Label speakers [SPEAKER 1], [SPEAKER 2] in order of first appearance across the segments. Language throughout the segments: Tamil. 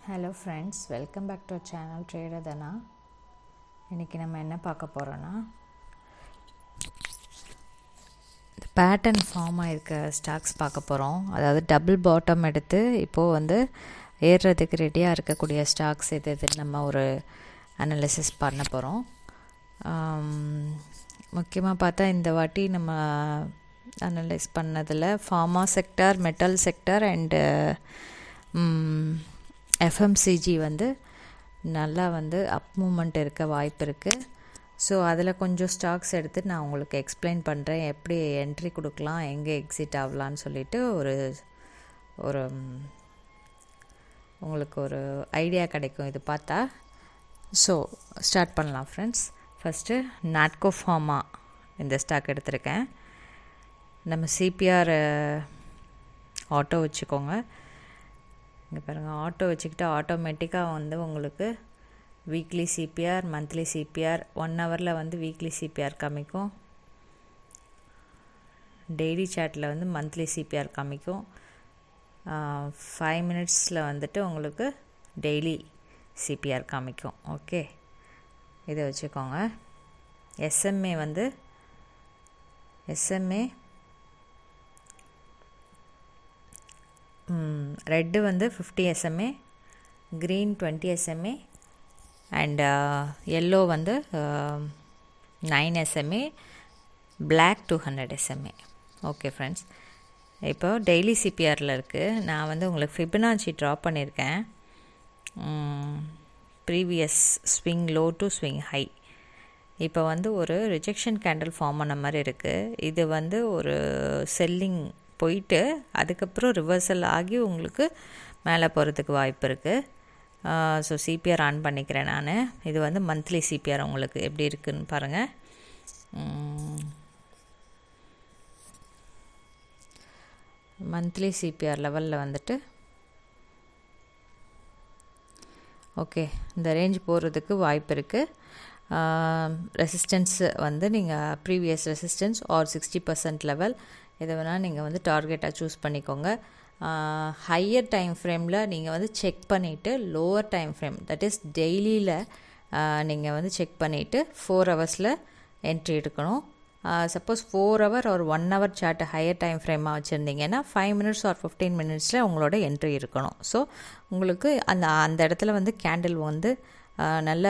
[SPEAKER 1] Hello friends, welcome back to channel trader Dhana. இன்றைக்கி நம்ம என்ன பார்க்க போகிறோன்னா, பேட்டர்ன் ஃபார்ம் ஆகிருக்க ஸ்டாக்ஸ் பார்க்க போகிறோம். அதாவது டபுள் பாட்டம் எடுத்து இப்போது வந்து ஏறுறதுக்கு ரெடியாக இருக்கக்கூடிய ஸ்டாக்ஸ் எதுன்னு நம்ம ஒரு அனாலிசிஸ் பண்ண போகிறோம். முக்கியமாக பார்த்தா இந்த வாட்டி நம்ம அனலைஸ் பண்ணதில் pharma sector, metal sector and FMCG வந்து நல்லா வந்து அப் மூமெண்ட் இருக்க வாய்ப்பு இருக்குது. ஸோ அதில் கொஞ்சம் ஸ்டாக்ஸ் எடுத்து நான் உங்களுக்கு எக்ஸ்பிளைன் பண்ணுறேன், எப்படி என்ட்ரி கொடுக்கலாம், எங்கே எக்ஸிட் ஆகலான்னு சொல்லிட்டு ஒரு உங்களுக்கு ஒரு ஐடியா கிடைக்கும் இது பார்த்தா. ஸோ ஸ்டார்ட் பண்ணலாம் ஃப்ரெண்ட்ஸ். ஃபஸ்ட்டு நாட்கோ ஃபார்மா இந்த ஸ்டாக் எடுத்திருக்கேன். நம்ம சிபிஆர் ஆட்டோ வச்சுக்கோங்க. இங்கே பாருங்கள், ஆட்டோ வச்சுக்கிட்டு ஆட்டோமேட்டிக்காக வந்து உங்களுக்கு வீக்லி சிபிஆர், மந்த்லி சிபிஆர், 1 ஹவரில் வந்து வீக்லி சிபிஆர் காமிக்கும், டெய்லி சாட்டில் வந்து மந்த்லி சிபிஆர் காமிக்கும், 5 மினிட்ஸில் வந்துட்டு உங்களுக்கு டெய்லி சிபிஆர் காமிக்கும். ஓகே, இதை வச்சுக்கோங்க. எஸ்எம்ஏ வந்து ரெட்டு வந்து 50 SMA, green 20 SMA and yellow வந்து 9 SMA, black 200 SMA. Okay friends, இப்போ டெய்லி சிபிஆரில் இருக்குது. நான் வந்து உங்களுக்கு ஃபிபனாச்சி ட்ராப் பண்ணியிருக்கேன். Previous swing low to swing high. இப்போ வந்து ஒரு ரிஜெக்ஷன் கேண்டில் ஃபார்ம் பண்ண மாதிரி இருக்குது. இது வந்து ஒரு செல்லிங் போயிட்டு அதுக்கப்புறம் ரிவர்சல் ஆகி உங்களுக்கு மேலே போகிறதுக்கு வாய்ப்பு இருக்குது. ஸோ சிபிஆர் ஆன் பண்ணிக்கிறேன் நான். இது வந்து மந்த்லி சிபிஆர் உங்களுக்கு எப்படி இருக்குதுன்னு பாருங்கள். மந்த்லி சிபிஆர் லெவலில் வந்துட்டு ஓகே, இந்த ரேஞ்ச் போகிறதுக்கு வாய்ப்பு இருக்குது. ரெசிஸ்டன்ஸ் வந்து நீங்கள் ப்ரீவியஸ் ரெசிஸ்டன்ஸ் ஆர் 60% லெவல் இதை வேணால் நீங்கள் வந்து டார்கெட்டாக சூஸ் பண்ணிக்கோங்க. ஹையர் டைம் ஃப்ரேமில் நீங்கள் வந்து செக் பண்ணிவிட்டு lower time frame, that is டெய்லியில் நீங்கள் வந்து செக் பண்ணிவிட்டு 4 ஹவர்ஸில் என்ட்ரி எடுக்கணும். சப்போஸ் 4 ஹவர் ஒரு 1 ஹவர் சார்ட்டு ஹையர் டைம் ஃப்ரேமாக வச்சுருந்தீங்கன்னா 5 மினிட்ஸ் ஆர் 15 மினிட்ஸில் உங்களோட என்ட்ரி இருக்கணும். ஸோ உங்களுக்கு அந்த இடத்துல வந்து கேண்டில் வந்து நல்ல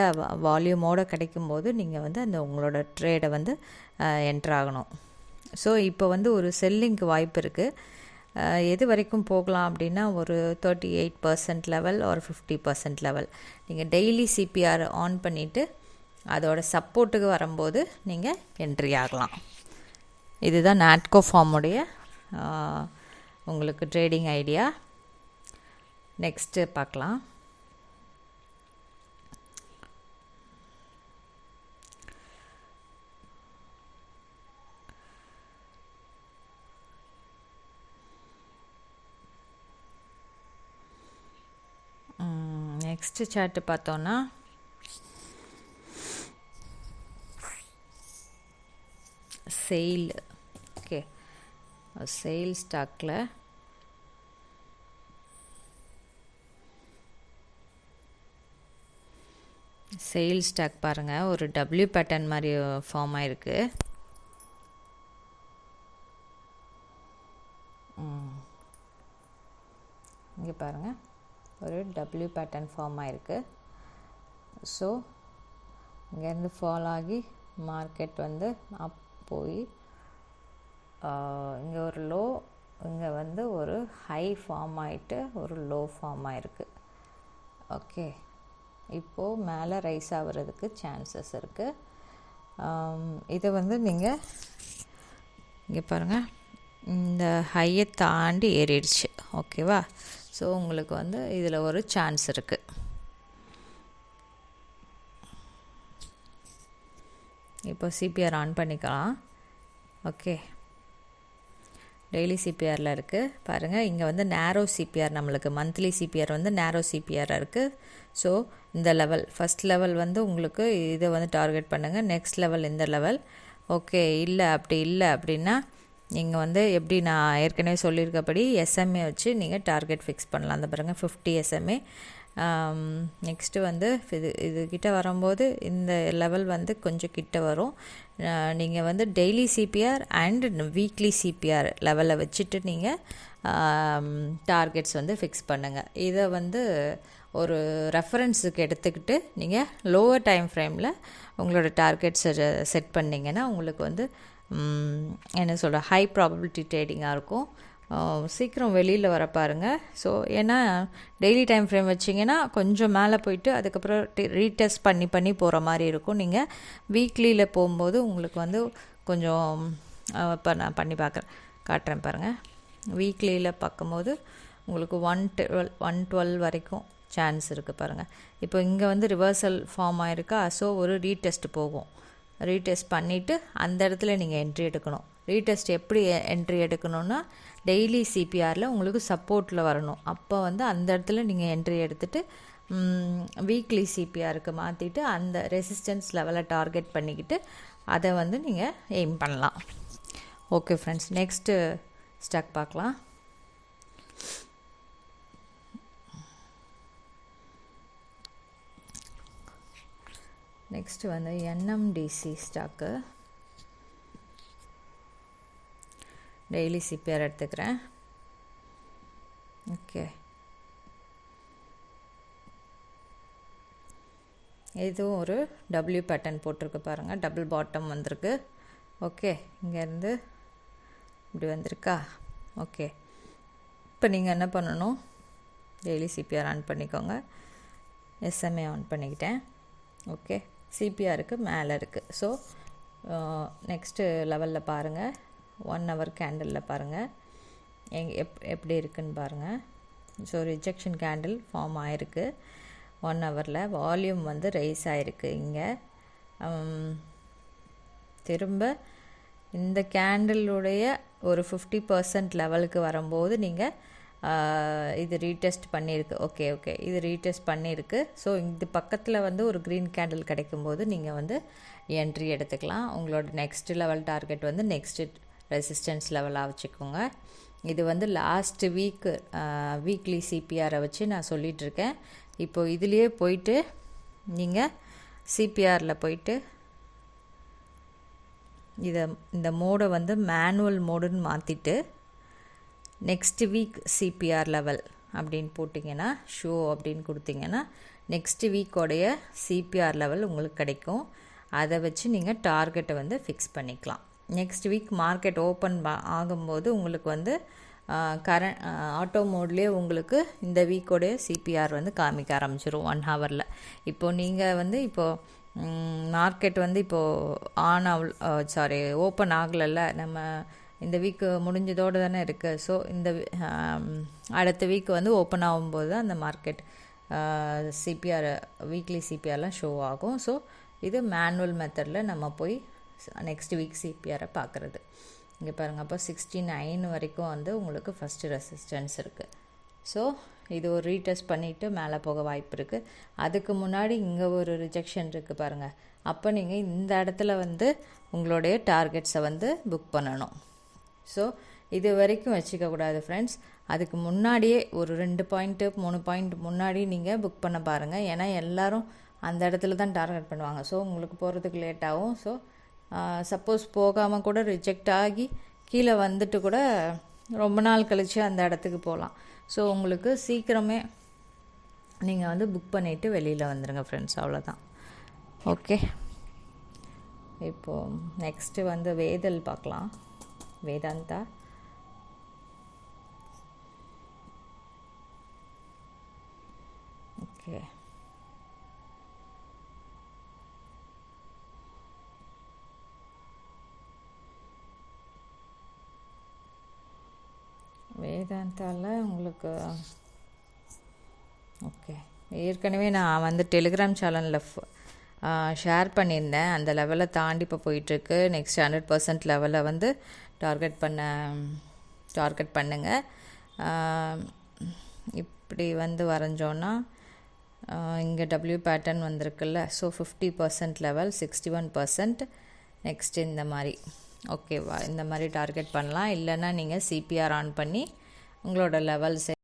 [SPEAKER 1] வால்யூமோடு கிடைக்கும்போது நீங்கள் வந்து அந்த உங்களோட ட்ரேடை வந்து என்ட்ராகணும். ஸோ இப்போ வந்து ஒரு செல்லிங்க்கு வாய்ப்பு இருக்குது. எது வரைக்கும் போகலாம் அப்படின்னா ஒரு 38% லெவல் ஒரு 50% லெவல். நீங்கள் டெய்லி சிபிஆர் ஆன் பண்ணிவிட்டு அதோட சப்போர்ட்டுக்கு வரும்போது நீங்கள் என்ட்ரி ஆகலாம். இதுதான் நாட்கோ ஃபார்முடைய உங்களுக்கு ட்ரேடிங் ஐடியா. நெக்ஸ்ட்டு பார்க்கலாம். நெக்ஸ்ட்டு சார்ட்டு பார்த்தோன்னா செயில். ஓகே, செயில் ஸ்டாக்கில் செயில் ஸ்டாக் பாருங்கள், ஒரு டபிள்யூ பேட்டர்ன் மாதிரி ஃபார்ம் ஆகிருக்கு. இங்கே பாருங்கள், ஒரு டபிள்யூ பேட்டர்ன் ஃபார்ம் ஆகிருக்கு. ஸோ இங்கேருந்து ஃபால் ஆகி மார்க்கெட் வந்து அப் போய் இங்கே ஒரு லோ, இங்கே வந்து ஒரு ஹை ஃபார்ம் ஆகிட்டு ஒரு லோ ஃபார்ம் ஆகிருக்கு. ஓகே, இப்போது மேலே ரைஸ் ஆகிறதுக்கு சான்சஸ் இருக்குது. இதை வந்து நீங்கள் இங்கே பாருங்கள், இந்த ஹையை தாண்டி ஏறிடுச்சு. ஓகேவா? ஸோ உங்களுக்கு வந்து இதில் ஒரு சான்ஸ் இருக்குது. இப்போ சிபிஆர் ஆன் பண்ணிக்கலாம். ஓகே, டெய்லி சிபிஆரில் இருக்குது பாருங்கள். இங்கே வந்து நேரோ சிபிஆர், நம்மளுக்கு மந்த்லி சிபிஆர் வந்து நேரோ சிபிஆராக இருக்குது. ஸோ இந்த லெவல் ஃபஸ்ட் லெவல் வந்து உங்களுக்கு இதை வந்து டார்கெட் பண்ணுங்கள். நெக்ஸ்ட் லெவல் இந்த லெவல். ஓகே, இல்லை அப்படின்னா நீங்கள் வந்து எப்படி நான் ஏற்கனவே சொல்லியிருக்கபடி எஸ்எம்ஏ வச்சு நீங்கள் டார்கெட் ஃபிக்ஸ் பண்ணலாம். அந்த பாருங்கள் 50 SMA நெக்ஸ்ட்டு வந்து இது கிட்ட வரும்போது இந்த லெவல் வந்து கொஞ்சம் கிட்ட வரும். நீங்கள் வந்து daily CPR and weekly CPR லெவலில் வச்சுட்டு நீங்கள் டார்கெட்ஸ் வந்து ஃபிக்ஸ் பண்ணுங்கள். இதை வந்து ஒரு ரெஃபரன்ஸுக்கு எடுத்துக்கிட்டு நீங்கள் லோவர் டைம் ஃப்ரேமில் உங்களோட டார்கெட்ஸை செட் பண்ணிங்கன்னா உங்களுக்கு வந்து என்ன சொல்கிற ஹை ப்ராபபிலிட்டி ட்ரேடிங்காக இருக்கும். சீக்கிரம் வெளியில் வர பாருங்கள். ஸோ ஏன்னா டெய்லி டைம் ஃப்ரேம் வச்சிங்கன்னா கொஞ்சம் மேலே போயிட்டு அதுக்கப்புறம் ரீடெஸ்ட் பண்ணி போகிற மாதிரி இருக்கும். நீங்கள் வீக்லியில் போகும்போது உங்களுக்கு வந்து கொஞ்சம் இப்போ நான் பண்ணி காட்டுறேன் பாருங்கள். வீக்லியில் பார்க்கும்போது உங்களுக்கு 112 வரைக்கும் சான்ஸ் இருக்குது பாருங்கள். இப்போ இங்கே வந்து ரிவர்சல் ஃபார்ம் ஆகிருக்கா. ஸோ ஒரு ரீடெஸ்ட் போகும். ரீடெஸ்ட் பண்ணிவிட்டு அந்த இடத்துல நீங்கள் என்ட்ரி எடுக்கணும். ரீடெஸ்ட் எப்படி என்ட்ரி எடுக்கணும்னா டெய்லி சிபிஆரில் உங்களுக்கு சப்போர்ட்டில் வரணும். அப்போ வந்து அந்த இடத்துல நீங்கள் என்ட்ரி எடுத்துகிட்டு வீக்லி சிபிஆருக்கு மாற்றிட்டு அந்த ரெசிஸ்டன்ஸ் லெவலை டார்கெட் பண்ணிக்கிட்டு அதை வந்து நீங்கள் எய்ம் பண்ணலாம். ஓகே ஃப்ரெண்ட்ஸ், நெக்ஸ்ட்டு ஸ்டாக் பார்க்கலாம். நெக்ஸ்ட்டு வந்து என்எம்டிசி ஸ்டாக்கு. டெய்லி சிபிஆர் எடுத்துக்கிறேன். ஓகே, இதுவும் ஒரு டபிள்யூ பேட்டர்ன் போட்டிருக்கு பாருங்கள். டபுள் பாட்டம் வந்திருக்கு. ஓகே, இங்கேருந்து இப்படி வந்திருக்கா. ஓகே, இப்போ நீங்கள் என்ன பண்ணணும், டெய்லி சிபிஆர் ஆன் பண்ணிக்கோங்க. எஸ்எம்ஏ ஆன் பண்ணிக்கிட்டேன். ஓகே, சிபிஆருக்கு மேலே இருக்குது. ஸோ நெக்ஸ்ட்டு லெவலில் பாருங்கள். 1 hour கேண்டிலில் பாருங்கள் எப்படி இருக்குன்னு பாருங்கள். ஸோ ரிஜெக்ஷன் கேண்டில் ஃபார்ம் ஆகிருக்கு. 1 hourல வால்யூம் வந்து ரைஸ் ஆகிருக்கு. இங்கே திரும்ப இந்த கேண்டிலுடைய ஒரு 50% லெவலுக்கு வரும்போது நீங்கள் இது ரீடெஸ்ட் பண்ணியிருக்கு. ஓகே, இது ரீடெஸ்ட் பண்ணியிருக்கு. ஸோ இந்த பக்கத்தில் வந்து ஒரு க்ரீன் கேண்டில் கிடைக்கும்போது நீங்கள் வந்து என்ட்ரி எடுத்துக்கலாம். உங்களோட நெக்ஸ்ட் லெவல் டார்கெட் வந்து நெக்ஸ்ட்டு ரெசிஸ்டன்ஸ் லெவலாக வச்சுக்கோங்க. இது வந்து லாஸ்ட் வீக்லி சிபிஆரை வச்சு நான் சொல்லிகிட்ருக்கேன். இப்போது இதுலேயே போயிட்டு நீங்கள் சிபிஆரில் போயிட்டு இந்த மோடை வந்து மேனுவல் மோடுன்னு மாற்றிட்டு நெக்ஸ்ட் வீக் சிபிஆர் லெவல் அப்படின்னு போட்டிங்கன்னா ஷோ அப்படின்னு கொடுத்தீங்கன்னா நெக்ஸ்ட் வீக்கோடைய சிபிஆர் லெவல் உங்களுக்கு கிடைக்கும். அதை வச்சு நீங்கள் டார்கெட்டை வந்து ஃபிக்ஸ் பண்ணிக்கலாம். நெக்ஸ்ட் வீக் மார்க்கெட் ஓப்பன் ஆகும்போது உங்களுக்கு வந்து ஆட்டோ மோட்லேயே உங்களுக்கு இந்த வீக்கோடைய சிபிஆர் வந்து காமிக்க ஆரம்பிச்சிடும் 1 hourல. இப்போது நீங்கள் வந்து இப்போது மார்க்கெட் வந்து இப்போது ஓப்பன் ஆகலைல்ல, நம்ம இந்த வீக்கு முடிஞ்சதோடு தானே இருக்குது. ஸோ இந்த அடுத்த வீக் வந்து ஓப்பன் ஆகும்போது தான் அந்த மார்க்கெட் சிபிஆர் வீக்லி சிபிஆர்லாம் ஷோ ஆகும். ஸோ இது மேனுவல் மெத்தடில் நம்ம போய் நெக்ஸ்ட் வீக் சிபிஆரை பார்க்குறது. இங்கே பாருங்கள், அப்போ 69 வரைக்கும் வந்து உங்களுக்கு ஃபஸ்ட்டு ரெசிஸ்டன்ஸ் இருக்குது. ஸோ இது ஒரு ரீடெஸ்ட் பண்ணிவிட்டு மேலே போக வாய்ப்பு இருக்குது. அதுக்கு முன்னாடி இங்கே ஒரு ரிஜெக்ஷன் இருக்குது பாருங்கள். அப்போ நீங்கள் இந்த இடத்துல வந்து உங்களுடைய டார்கெட்ஸை வந்து புக் பண்ணணும். ஸோ இது வரைக்கும் வச்சுக்கக்கூடாது ஃப்ரெண்ட்ஸ். அதுக்கு முன்னாடியே ஒரு 2 பாயிண்ட்டு 3 பாயிண்ட் முன்னாடி நீங்கள் புக் பண்ண பாருங்கள். ஏன்னா எல்லோரும் அந்த இடத்துல தான் டார்கெட் பண்ணுவாங்க. ஸோ உங்களுக்கு போகிறதுக்கு லேட் ஆகும். ஸோ சப்போஸ் போகாமல் கூட ரிஜெக்ட் ஆகி கீழே வந்துட்டு கூட ரொம்ப நாள் கழித்து அந்த இடத்துக்கு போகலாம். ஸோ உங்களுக்கு சீக்கிரமே நீங்கள் வந்து புக் பண்ணிவிட்டு வெளியில் வந்துடுங்க ஃப்ரெண்ட்ஸ், அவ்வளோதான். ஓகே, இப்போது நெக்ஸ்ட்டு வந்து வேதல் பார்க்கலாம். வேதாந்தா. ஓகே, வேதாந்தாவில் உங்களுக்கு ஓகே ஏற்கனவே நான் வந்து டெலிகிராம் சேனலில் ஷேர் பண்ணியிருந்தேன். அந்த லெவலை தாண்டி இப்போ போயிட்டுருக்கு. நெக்ஸ்ட் 100% லெவலை வந்து டார்கெட் பண்ணுங்கள். இப்படி வந்து வரைஞ்சோன்னா இங்கே டபிள்யூ பேட்டர்ன் வந்திருக்குல்ல. ஸோ 50% லெவல், 61%, நெக்ஸ்ட் இந்த மாதிரி. ஓகேவா, இந்த மாதிரி டார்கெட் பண்ணலாம். இல்லைன்னா நீங்கள் சிபிஆர் ஆன் பண்ணி உங்களோட லெவல்ஸை